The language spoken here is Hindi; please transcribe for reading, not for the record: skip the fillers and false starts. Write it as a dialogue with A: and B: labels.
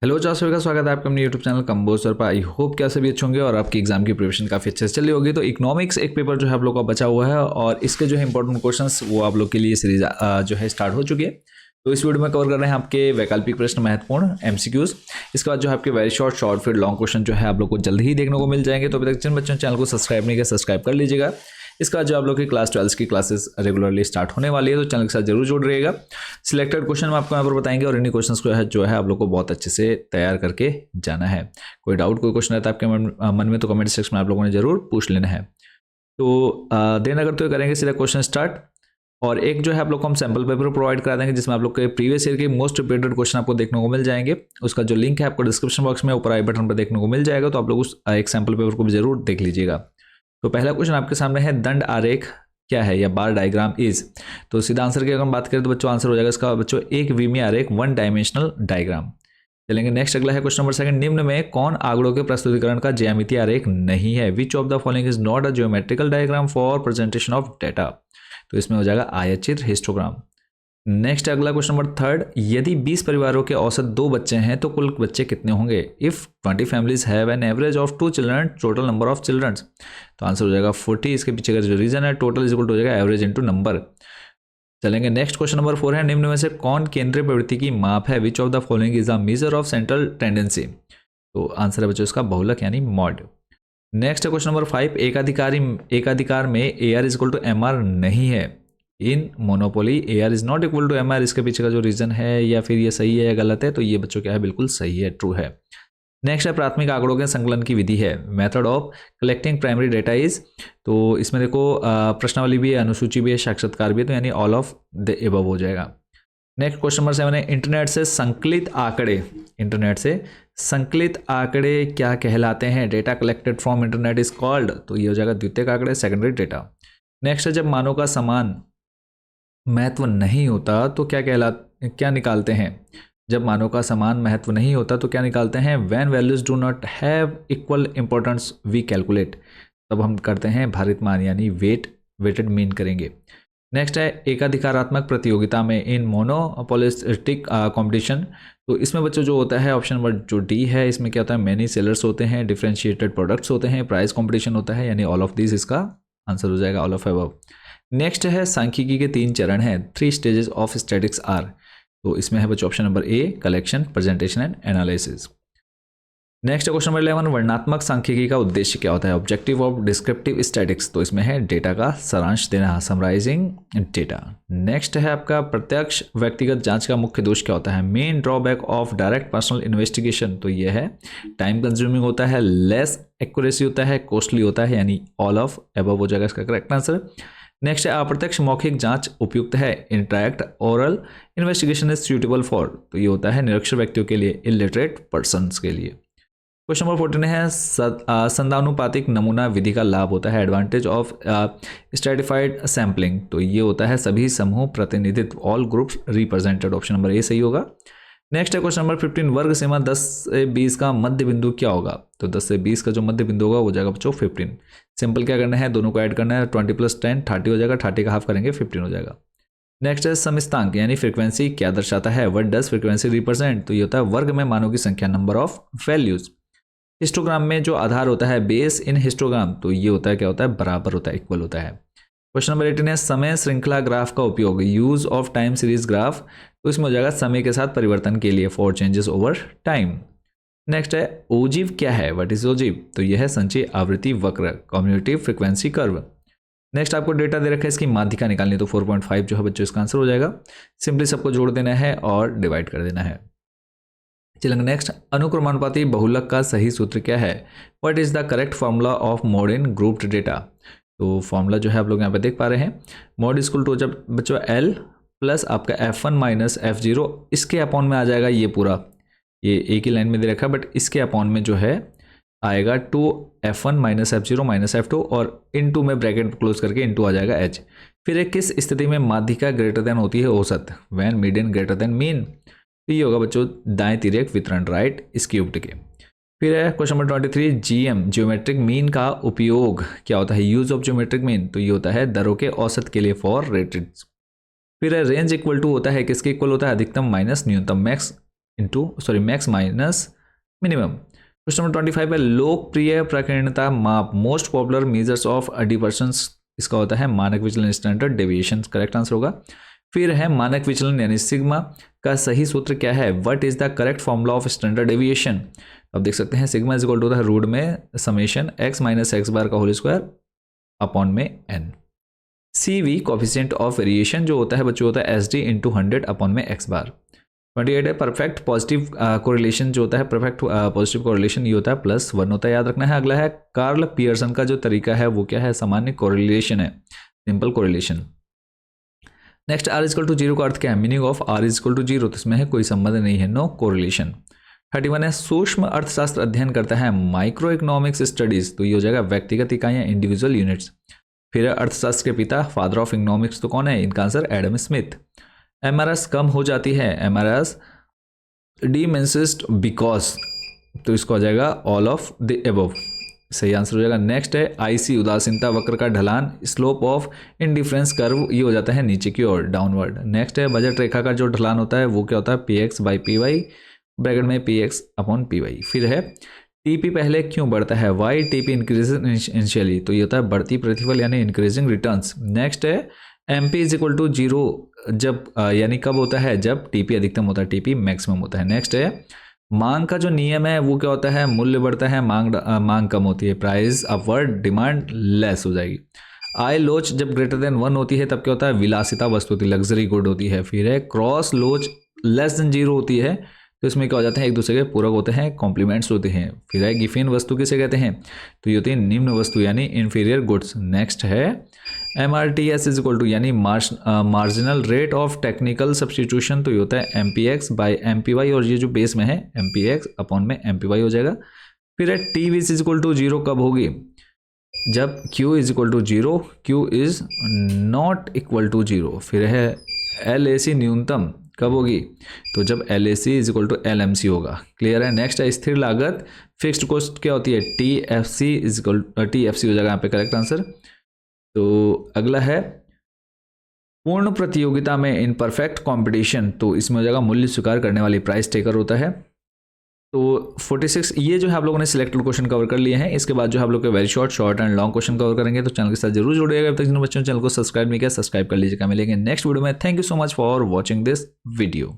A: हेलो चार सभी का स्वागत है आपके अपने यूट्यूब चैनल कंबोज पर। आई होप क्या सभी अच्छे होंगे और आपकी एग्जाम की प्रिपरेशन काफ़ी अच्छे से चल रही होगी। तो इकोनॉमिक्स एक पेपर जो है आप लोग का बचा हुआ है और इसके जो है इंपॉर्टेंट क्वेश्चंस वो आप लोग के लिए सीरीज जो है स्टार्ट हो चुकी है। तो इस वीडियो में कवर कर रहे हैं आपके वैकल्पिक प्रश्न महत्वपूर्ण एमसीक्यूज। इसके बाद जो है आपके वेरी शॉर्ट फिर लॉन्ग क्वेश्चन जो है आप लोग को जल्द ही देखने को मिल जाएंगे। तो अभी तक जिन बच्चों ने चैनल को सब्सक्राइब नहीं किया सब्सक्राइब कर लीजिएगा। इसका जो आप लोग की क्लास 12 की क्लासेस रेगुलरली स्टार्ट होने वाली है, तो चैनल के साथ जरूर जुड़ रहिएगा। सिलेक्टेड क्वेश्चन हम आपको यहाँ पर बताएंगे और इन्हीं क्वेश्चंस को जो है आप लोग को बहुत अच्छे से तैयार करके जाना है। कोई डाउट कोई क्वेश्चन रहता है आपके मन में तो कमेंट सेक्शन में आप लोगों ने जरूर पूछ लेना है। तो देर अगर तो करेंगे सीधा क्वेश्चन स्टार्ट। और एक जो है आप लोग को हम सैम्पल पेपर प्रोवाइड करा देंगे जिसमें आप लोग के प्रीवियस ईयर के मोस्ट रिपीटेड क्वेश्चन आपको देखने को मिल जाएंगे। उसका जो लिंक है आपको डिस्क्रिप्शन बॉक्स में ऊपर आई बटन पर देखने को मिल जाएगा। तो आप लोग उस एक सैम्पल पेपर को भी जरूर देख लीजिएगा। तो पहला क्वेश्चन आपके सामने है, दंड आरेख क्या है या बार डायग्राम इज। तो सीधा आंसर की अगर हम बात करें तो बच्चों आंसर हो जाएगा इसका बच्चों एक विमीय आरेख, वन डायमेंशनल डायग्राम। चलेंगे नेक्स्ट, अगला है क्वेश्चन नंबर सेकंड, निम्न में कौन आंकड़ों के प्रस्तुतिकरण का ज्यामितीय आरेख नहीं है। Which of the following is not a geometrical diagram for presentation of data. तो इसमें हो जाएगा आयतचित्र, हिस्टोग्राम। नेक्स्ट अगला क्वेश्चन नंबर थर्ड, यदि 20 परिवारों के औसत 2 बच्चे हैं तो कुल बच्चे कितने होंगे। If 20 families have an average of 2 children, total number of children. तो आंसर हो जाएगा 40। इसके पीछे का जो रीजन है टोटल इज इक्वल टू हो जाएगा एवरेज इंटू नंबर। चलेंगे नेक्स्ट क्वेश्चन नंबर 4 है, निम्न में से कौन केंद्रीय प्रवृत्ति की माप है। Which of the following is a measure of central tendency. तो आंसर है बच्चों इसका बहुलक यानी मॉड। नेक्स्ट क्वेश्चन नंबर 5, एकाधिकार में A R is equal to M R नहीं है। In monopoly A R is not equal to M R. इसके पीछे का जो रीजन है या फिर ये सही है या गलत है, तो ये बच्चों क्या है बिल्कुल सही है, ट्रू है। नेक्स्ट है, प्राथमिक आंकड़ों के संकलन की विधि है। Method of collecting primary data is. तो इसमें देखो प्रश्नावली भी है, अनुसूची भी है, साक्षात्कार भी है, तो यानी ऑल ऑफ द एबव हो जाएगा। नेक्स्ट क्वेश्चन नंबर 7 है, इंटरनेट से संकलित आंकड़े क्या कहलाते हैं। Data collected from internet is called. तो ये हो जाएगा द्वितीयक आंकड़े, सेकेंडरी डेटा। नेक्स्ट है, जब मानव का समान महत्व नहीं होता तो क्या निकालते हैं। जब मानव का समान महत्व नहीं होता तो क्या निकालते हैं। When values do not have equal importance we calculate. तब हम करते हैं भारित मान यानी वेटेड मीन करेंगे। नेक्स्ट है, एकाधिकारात्मक प्रतियोगिता में इन मोनोपोलिस्टिक कंपटीशन। तो इसमें बच्चों जो होता है ऑप्शन नंबर जो डी है, इसमें क्या होता है, मैनी सेलर्स होते हैं, डिफरेंशिएटेड प्रोडक्ट्स होते हैं, प्राइस कंपटीशन होता है, यानी ऑल ऑफ दिस इसका आंसर हो जाएगा ऑल ऑफ अबव। नेक्स्ट है, सांख्यिकी के 3 चरण हैं, 3 स्टेजेस ऑफ स्टैटिक्स आर। तो इसमें है बच्चों option number A, collection, presentation and analysis. Next question number 11, वर्णनात्मक सांख्यिकी का उद्देश्य क्या होता है। Objective of descriptive statics. तो इसमें है डेटा का सारांश देना, समराइजिंग डेटा। नेक्स्ट है आपका प्रत्यक्ष व्यक्तिगत जांच का मुख्य दोष क्या होता है। Main drawback of direct personal investigation. तो ये है टाइम कंज्यूमिंग होता है, लेस एक्यूरेसी होता है, कॉस्टली होता है, यानी ऑल ऑफ अबव हो जाएगा इसका करेक्ट आंसर। नेक्स्ट है, अप्रत्यक्ष मौखिक जांच उपयुक्त है। Interact oral investigation is suitable for. तो ये होता है निरक्षर व्यक्तियों के लिए, इलिटरेट पर्सन्स के लिए। क्वेश्चन नंबर 14 है, संदानुपातिक नमूना विधि का लाभ होता है। Advantage of stratified sampling. तो ये होता है सभी समूह प्रतिनिधित्व, all groups represented. Option number A सही होगा। नेक्स्ट है क्वेश्चन नंबर 15, वर्ग सीमा 10 से 20 का मध्य बिंदु क्या होगा। तो 10 से 20 का जो मध्य बिंदु होगा वो जाएगा बच्चों 15। सिंपल क्या करना है, दोनों को ऐड करना है, 20 + 10 30 हो जाएगा, 30 का हाफ करेंगे 15 हो जाएगा। नेक्स्ट है, समस्थांक यानी फ्रीक्वेंसी क्या दर्शाता है। What does frequency represent. तो ये होता है वर्ग में मानों की संख्या, नंबर ऑफ वैल्यूज। हिस्टोग्राम में जो आधार होता है, बेस इन हिस्टोग्राम। तो ये होता है क्या होता है, बराबर होता है, इक्वल होता है। क्वेश्चन नंबर 18 है, समय श्रृंखला ग्राफ का उपयोग, use of time series graph. तो इसमें हो जाएगा समय के साथ परिवर्तन के लिए, for changes over time. Next है, ओजीव क्या है, व्हाट इज ओजीव। तो यह है संचयी आवृत्ति वक्र, कम्युटेटिव फ्रीक्वेंसी कर्व। नेक्स्ट आपको डेटा दे रखा है, इसकी माध्यिका निकालनी। तो 4.5 जो है बच्चों इसका आंसर हो जाएगा। सिंपली सबको जोड़ देना है और डिवाइड कर देना है। चलेंगे नेक्स्ट, अनुक्रमानुपाती बहुलक का सही सूत्र क्या है। What is the correct formula of mode in grouped data. तो फॉर्मूला जो है आप लोग यहाँ पे देख पा रहे हैं, मोड इक्वल टू जब बच्चों एल प्लस आपका F1 - F0, इसके अपॉन में आ जाएगा ये पूरा, ये एक ही लाइन में दे रखा है, बट इसके अपॉन में जो है आएगा 2F1 - F0 - F2 और इनटू में ब्रैकेट क्लोज करके इनटू आ जाएगा H। फिर एक किस स्थिति में माध्यिका ग्रेटर देन होती है औसत, when median greater than mean. तो ये होगा बच्चों दाएं तिर्यक वितरण, राइट स्क्यूब्ड के। फिर है question number 23, GM geometric mean का उपयोग क्या होता है। Use of geometric mean. तो ये होता है दरों के औसत के लिए, फॉर रेटेड। फिर है रेंज इक्वल टू होता है किसके इक्वल होता है, अधिकतम माइनस न्यूनतम, max max minus minimum. Question number 25 है लोकप्रिय प्रकीर्णता माप, मोस्ट पॉपुलर मेजर्स ऑफ डिवर्सेंस, इसका होता है मानक विचलन स्टैंडर्ड डेविएशन, करेक्ट आंसर होगा। फिर है मानक विचलन यानी सिग्मा का सही सूत्र क्या है, what is the correct formula of standard deviation. अब देख सकते हैं सिग्मा इज इक्वल टू होता है रूट में समेशन x माइनस एक्स बार का होल स्क्वायर अपॉन में n। CV coefficient of variation जो होता है बच्चों होता है SD इंटू 100 अपॉन में x बार। 28 है परफेक्ट पॉजिटिव कोरिलेशन जो होता है, परफेक्ट पॉजिटिव कोरिलेशन ये होता है +1 होता है, याद रखना है। अगला है कार्ल पियर्सन का जो तरीका है वो क्या है, सामान्य कोरिलेशन है, simple correlation. Next R equal to 0 का अर्थ क्या है, meaning of R equal to 0, तो इसमें है कोई संबंध नहीं है, नो कोरिलेशन। 31 है सूक्ष्म अर्थशास्त्र अध्ययन करता है माइक्रो इकोनॉमिक्स स्टडीज, तो ये हो जाएगा व्यक्तिगत इकाइयां, इंडिविजुअल यूनिट्स। फिर अर्थशास्त्र के पिता फादर ऑफ इकोनॉमिक्स तो कौन है, इनका आंसर एडम स्मिथ। MRS कम हो जाती है, MRS डिमिनिश्ड बिकॉज, तो इसको हो जाएगा ऑल ऑफ द एबव, सही आंसर हो जाएगा। नेक्स्ट है IC उदासीनता वक्र का ढलान, स्लोप ऑफ इंडिफरेंस कर्व, ये हो जाता है नीचे की ओर, डाउनवर्ड। नेक्स्ट है बजट रेखा का जो ढलान होता है वो क्या होता है, PX बाई PY ब्रैकेट में PX अपॉन PY। फिर है TP पहले क्यों बढ़ता है, वाई TP इंक्रीज इनिशियली, तो ये होता है बढ़ती प्रतिफल यानी इंक्रीजिंग रिटर्न्स। नेक्स्ट है MP इज इक्वल टू 0 जब यानी कब होता है, जब TP अधिकतम होता है, TP मैक्सिमम होता है। नेक्स्ट है मांग का जो नियम है वो क्या होता है, मूल्य बढ़ता है, मांग कम होती है, प्राइस अपवर्ड, डिमांड लेस हो जाएगी। आई लोच जब ग्रेटर देन 1 होती है तब क्या होता है, विलासिता वस्तु होती है, लग्जरी गुड होती है। फिर है क्रॉस लोच लेस देन 0 होती है, तो इसमें क्या हो जाते हैं, एक दूसरे के पूरक होते हैं, कॉम्प्लीमेंट्स होते हैं। फिर है गिफिन वस्तु किसे कहते हैं, तो ये होती है निम्न वस्तु यानी इंफीरियर गुड्स। नेक्स्ट है MRTS इज इक्वल टू यानी marginal rate of technical substitution, तो ये होता है MPX बाई MPY, और ये जो बेस में है MPX अपॉन में MPY हो जाएगा। फिर है TV इज इक्वल टू 0 कब होगी, जब Q is equal to 0, Q is not equal to 0। फिर है LAC न्यूनतम कब होगी, तो जब LAC is equal to LMC होगा, क्लियर है। नेक्स्ट है स्थिर लागत, फिक्स्ड कॉस्ट क्या होती है, TFC इज इक्वल TFC हो जाएगा यहाँ पे करेक्ट आंसर। तो अगला है पूर्ण प्रतियोगिता में इन परफेक्ट कॉम्पिटिशन, तो इसमें हो जाएगा मूल्य स्वीकार करने वाली, प्राइस टेकर होता है। तो 46 ये जो है आप लोगों ने सिलेक्टेड क्वेश्चन कवर कर लिए हैं। इसके बाद जो है आप लोग के very short and long question cover करेंगे, तो चैनल के साथ जरूर जुड़िएगा। अब तक जिन बच्चों ने चैनल को सब्सक्राइब नहीं किया सब्सक्राइब कर लीजिएगा। मिलेंगे नेक्स्ट वीडियो में। Thank you so much for watching this video.